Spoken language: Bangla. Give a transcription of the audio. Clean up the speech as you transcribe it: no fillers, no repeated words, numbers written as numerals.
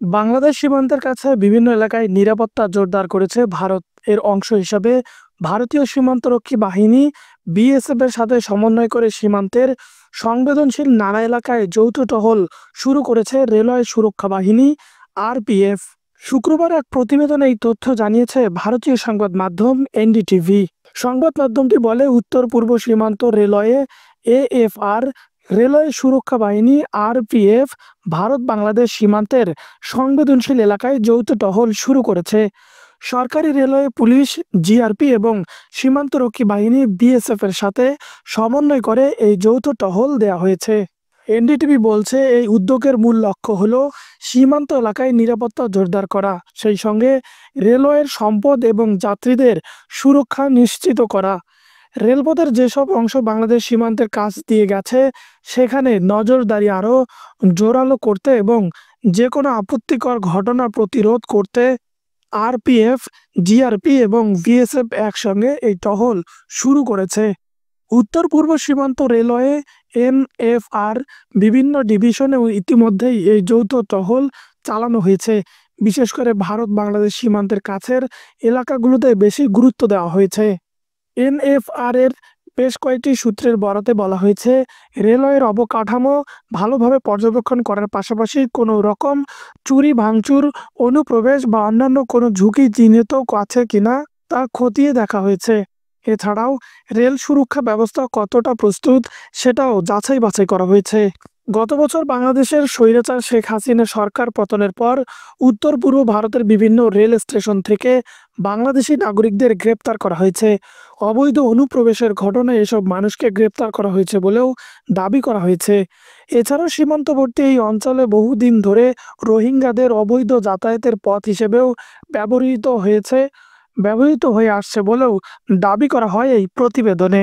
বাংলাদেশ সীমান্তের কাছে বিভিন্ন এলাকায় নিরাপত্তা জোরদার করেছে ভারত। এর অংশ হিসাবে ভারতীয় সীমান্তরক্ষী বাহিনী বিএসএফ এর সাথে সমন্বয় করে সীমান্তের সংবেদনশীল নানা এলাকায় যৌথ টহল শুরু করেছে রেলওয়ে সুরক্ষা বাহিনী আরপিএফ। শুক্রবার এক প্রতিবেদনে এই তথ্য জানিয়েছে ভারতীয় সংবাদ মাধ্যম এনডিটিভি। সংবাদ মাধ্যমটি বলে, উত্তর পূর্ব সীমান্ত রেলওয়ে এএফআর, রেলওয়ে সুরক্ষা বাহিনী আরপিএফ ভারত বাংলাদেশ সীমান্তের সংবেদনশীল এলাকায় যৌথ টহল শুরু করেছে। সরকারি রেলওয়ে পুলিশ জিআরপি এবং সীমান্তরক্ষী বাহিনী বিএসএফ এর সাথে সমন্বয় করে এই যৌথ টহল দেয়া হয়েছে। এনডিটিভি বলছে, এই উদ্যোগের মূল লক্ষ্য হলো সীমান্ত এলাকায় নিরাপত্তা জোরদার করা, সেই সঙ্গে রেলওয়ের সম্পদ এবং যাত্রীদের সুরক্ষা নিশ্চিত করা। রেলপথের যেসব অংশ বাংলাদেশ সীমান্তের কাছ দিয়ে গেছে সেখানে নজরদারি আরও জোরালো করতে এবং যে কোনো আপত্তিকর ঘটনা প্রতিরোধ করতে আরপিএফ, জিআরপি এবং বিএসএফ একসঙ্গে এই টহল শুরু করেছে। উত্তর পূর্ব সীমান্ত রেলওয়ে এনএফআর বিভিন্ন ডিভিশনে ইতিমধ্যেই এই যৌথ টহল চালানো হয়েছে। বিশেষ করে ভারত বাংলাদেশ সীমান্তের কাছের এলাকাগুলোতে বেশি গুরুত্ব দেওয়া হয়েছে। এনএফআর এর বেশ কয়েকটি সূত্রের বরাতে বলা হয়েছে, রেলওয়ের অবকাঠামো ভালোভাবে পর্যবেক্ষণ করার পাশাপাশি কোনো রকম চুরি ভাঙচুর, অনুপ্রবেশ বা অন্যান্য কোনো ঝুঁকি চিহ্নিত আছে কিনা তা খতিয়ে দেখা হয়েছে। এছাড়াও রেল সুরক্ষা ব্যবস্থা কতটা প্রস্তুত সেটাও যাচাই বাছাই করা হয়েছে। গত বছর বাংলাদেশের স্বৈরাচার শেখ হাসিনা সরকার পতনের পর উত্তর পূর্ব ভারতের বিভিন্ন রেল স্টেশন থেকে বাংলাদেশি নাগরিকদের গ্রেপ্তার করা হয়েছে। অবৈধ অনুপ্রবেশের ঘটনায় এসব মানুষকে গ্রেপ্তার করা হয়েছে বলেও দাবি করা হয়েছে। এছাড়াও সীমান্তবর্তী এই অঞ্চলে বহুদিন ধরে রোহিঙ্গাদের অবৈধ যাতায়াতের পথ হিসেবেও ব্যবহৃত হয়ে আসছে বলেও দাবি করা হয় এই প্রতিবেদনে।